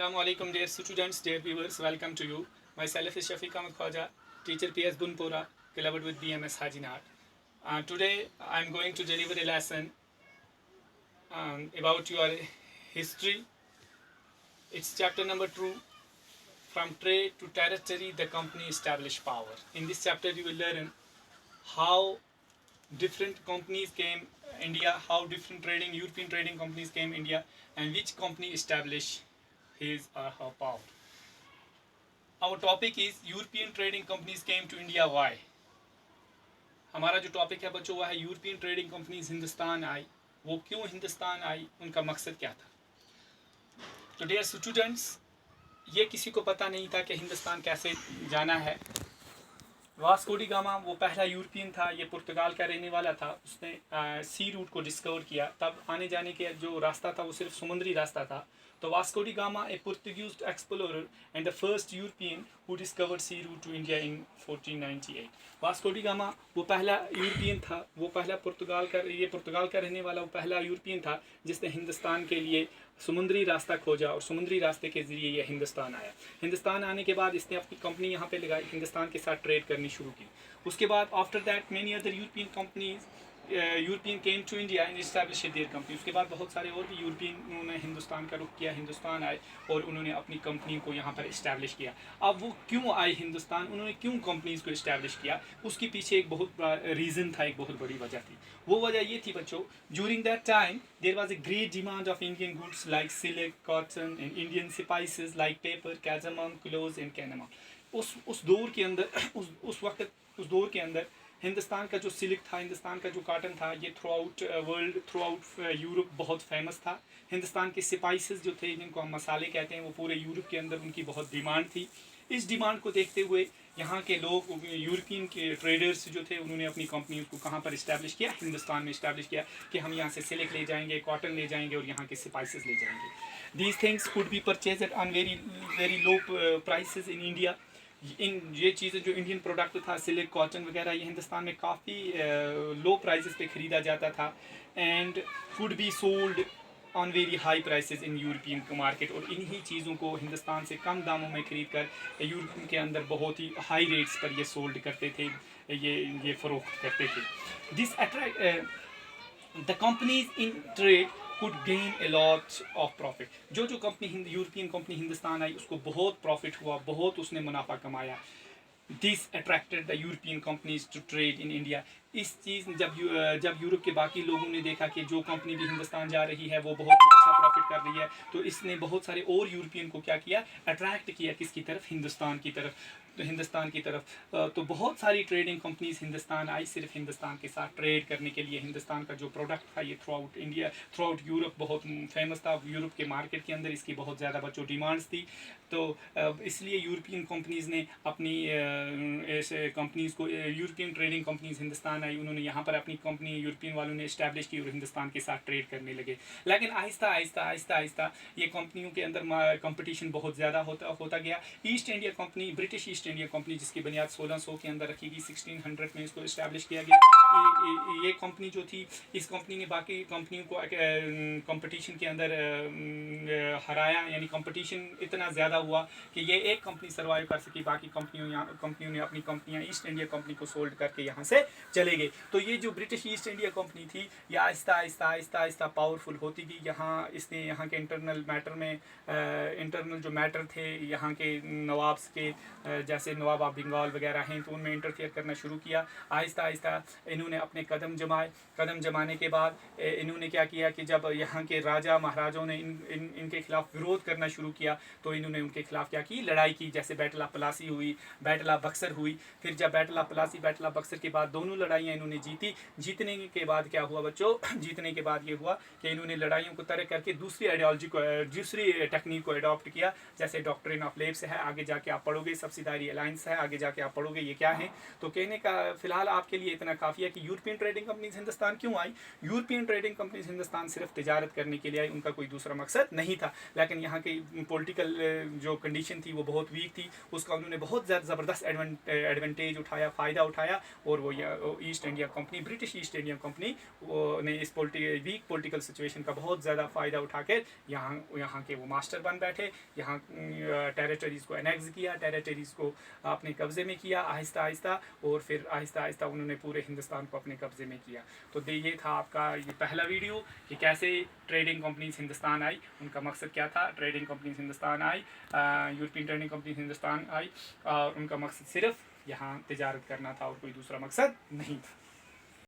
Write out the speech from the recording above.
Assalamualaikum dear students, dear viewers, welcome to you. Myself is Shafiq Ahmed Khwaja, teacher PS Bunpura, collaborated with BMS Hajinat. Today I am going to deliver a lesson about your history. It's chapter number 2, from trade to territory, the company established power. In this chapter you will learn how different companies came India, how different European trading companies came India, and which company established his or her power. Our topic is European trading companies came to India why. हमारा जो topic है बच्चों वह है European trading companies Hindustan आई, वो क्यों हिंदुस्तान आई, उनका मकसद क्या था. तो डियर स्टूडेंट्स, ये किसी को पता नहीं था कि हिंदुस्तान कैसे जाना है. वास्को डी गामा वो पहला यूरोपियन था, ये पुर्तगाल का रहने वाला था. उसने सी रूट को डिस्कवर किया. तब आने जाने के जो रास्ता था वो सिर्फ समुद्री रास्ता था. तो Vasco D gamma A Portuguese explorer and the first European who discovered sea route to India in 1498. Vasco D gamma वो पहला यूरोपियन था, वो पहला पुर्तगाल का रहने वाला वो पहला यूरोपियन था जिसने हिंदुस्तान के लिए समुद्री रास्ता खोजा और समुद्री रास्ते के ज़रिए ये हिंदुस्तान आया. हिंदुस्तान आने के बाद इसने अपनी कंपनी यहाँ पे लगाई, हिंदुस्तान के साथ ट्रेड करनी शुरू की. उसके बाद after that many other European companies European came to India and establish their company. उसके बाद बहुत सारे और भी यूरोपियन उन्होंने हिंदुस्तान का रुख किया, हिंदुस्तान आए और उन्होंने अपनी कंपनी को यहाँ पर इस्टेब्लिश किया. अब वो क्यों आए हिंदुस्तान, उन्होंने क्यों कंपनीज को इस्टेब्लिश किया, उसके पीछे एक बहुत बड़ा रीज़न था, एक बहुत बड़ी वजह थी. वो वजह ये थी बच्चों, during that time there was a great demand of Indian goods like silk, cotton and Indian spices like pepper, cinnamon, cloves and cinnamon. उस दौर के अंदर उस दौर के अंदर हिंदुस्तान का जो सिल्क था, हिंदुस्तान का जो कॉटन था, ये through out world, through out Europe बहुत फेमस था. हिंदुस्तान के स्पाइसेस जो थे, जिनको हम मसाले कहते हैं, वो पूरे यूरोप के अंदर उनकी बहुत डिमांड थी. इस डिमांड को देखते हुए यहाँ के लोग, यूरोपियन के ट्रेडर्स जो थे, उन्होंने अपनी कंपनी को कहाँ पर इस्टेब्लिश किया, हिंदुस्तान में इस्टेब्लिश किया कि हम यहाँ से सिल्क ले जाएंगे, कॉटन ले जाएंगे और यहाँ के स्पाइसेस ले जाएंगे. These things could be purchase on very low prices in India. ये चीज़ें जो इंडियन प्रोडक्ट था, सिल्क, कॉटन वगैरह, ये हिंदुस्तान में काफ़ी लो प्राइसेस पे ख़रीदा जाता था and could be sold on very high prices in European market. और इन्हीं चीज़ों को हिंदुस्तान से कम दामों में ख़रीद कर यूरोप के अंदर बहुत ही हाई रेट्स पर ये सोल्ड करते थे, ये फ़रोख्त करते थे. This attract the companies in trade could gain a lot of profit. जो कंपनी यूरोपियन कंपनी हिंदुस्तान आई उसको बहुत प्रॉफिट हुआ, बहुत उसने मुनाफा कमाया. This attracted the European companies to trade in India. इस चीज़ जब यूरोप के बाकी लोगों ने देखा कि जो कंपनी भी हिंदुस्तान जा रही है वो बहुत अच्छा प्रॉफिट कर रही है, तो इसने बहुत सारे और यूरोपियन को क्या किया, अट्रैक्ट किया किसकी तरफ, हिंदुस्तान की तरफ. तो बहुत सारी ट्रेडिंग कंपनीज हिंदुस्तान आई सिर्फ हिंदुस्तान के साथ ट्रेड करने के लिए. हिंदुस्तान का जो प्रोडक्ट था ये through out India, through out Europe बहुत फेमस था. यूरोप के मार्केट के अंदर इसकी बहुत ज़्यादा बच्चों डिमांड्स थी. तो इसलिए यूरोपियन कंपनीज़ ने अपनी ऐसे कंपनीज़ को, यूरोपियन ट्रेडिंग कंपनीज हिंदुस्तान आई, उन्होंने यहाँ पर अपनी कंपनी यूरोपियन वालों ने इस्टेब्लिश की और हिंदुस्तान के साथ ट्रेड करने लगे. लेकिन आहिस्ता ये कंपनियों के अंदर कंपटीशन बहुत ज़्यादा होता गया. East India company, British east India company, जिसकी बुनियाद 1600 के अंदर रखी गई, 1600 में इसको इस्टेब्लिश किया गया. ये कंपनी जो थी, इस कंपनी ने बाकी कंपनियों को कंपटीशन के अंदर हराया. यानी कंपटीशन इतना ज़्यादा हुआ कि ये एक कंपनी सर्वाइव कर सकी, बाकी कंपनियों ने अपनी कंपनियां ईस्ट इंडिया कंपनी को सोल्ड करके यहाँ से चले गए. तो ये जो ब्रिटिश ईस्ट इंडिया कंपनी थी, ये आहिस्ता पावरफुल होती गई. इसने यहाँ के इंटरनल जो मैटर थे, यहाँ के नवाब्स के, जैसे नवाब ऑफ बंगाल वगैरह हैं, तो उनमें इंटरफेयर करना शुरू किया. आहिस्ता इन्होंने अपने कदम जमाने के बाद इन्होंने क्या किया कि जब यहाँ के राजा महाराजाओं ने इनके खिलाफ विरोध करना शुरू किया, तो इन्होंने उनके खिलाफ क्या की, लड़ाई की. जैसे बैटल ऑफ प्लासी हुई, बैटल ऑफ बक्सर हुई. फिर जब battle of Plassey, battle of Buxar के बाद दोनों लड़ाइयाँ इन्होंने जीती. जीतने के बाद क्या हुआ बच्चों, जीतने के बाद ये हुआ कि इन्होंने लड़ाइयों को तरक करके दूसरी आइडियोलॉजी को, दूसरी टेक्निक को अडॉप्ट किया. जैसे डॉक्ट्रिन ऑफ लेब्स है, आगे जाके आप पढ़ोगे. सब्सिडारी अलायंस है, आगे जाके आप पढ़ोगे ये क्या है. तो कहने का फिलहाल आपके लिए इतना काफ़ी है कि यूरोपियन ट्रेडिंग कंपनीज हिंदुस्तान क्यों आई. यूरोपियन ट्रेडिंग कंपनीज हिंदुस्तान सिर्फ तिजारत करने के लिए आई, उनका कोई दूसरा मकसद नहीं था. लेकिन यहाँ की पॉलिटिकल जो कंडीशन थी वो बहुत वीक थी, उसका उन्होंने बहुत ज़्यादा ज़बरदस्त एडवांटेज उठाया, फ़ायदा उठाया, और वो east India company, British east India company ने इस वीक पॉलिटिकल सिचुएशन का बहुत ज़्यादा फ़ायदा उठाकर यहाँ के वो मास्टर बन बैठे, यहाँ टेरिटरीज़ को एनेक्स किया, टेरिटरीज़ को अपने कब्ज़े में किया आहिस्ता आहिस्ता, और फिर आहिस्ता आहिस्ता उन्होंने पूरे हिंदुस्तान को अपने कब्ज़े में किया। तो ये था आपका ये पहला वीडियो कि कैसे ट्रेडिंग कंपनीज हिंदुस्तान आई, उनका मकसद क्या था। ट्रेडिंग कंपनीज हिंदुस्तान आई, यूरोपियन ट्रेडिंग कंपनीज हिंदुस्तान आई, और उनका मकसद सिर्फ यहाँ तिजारत करना था और कोई दूसरा मकसद नहीं था।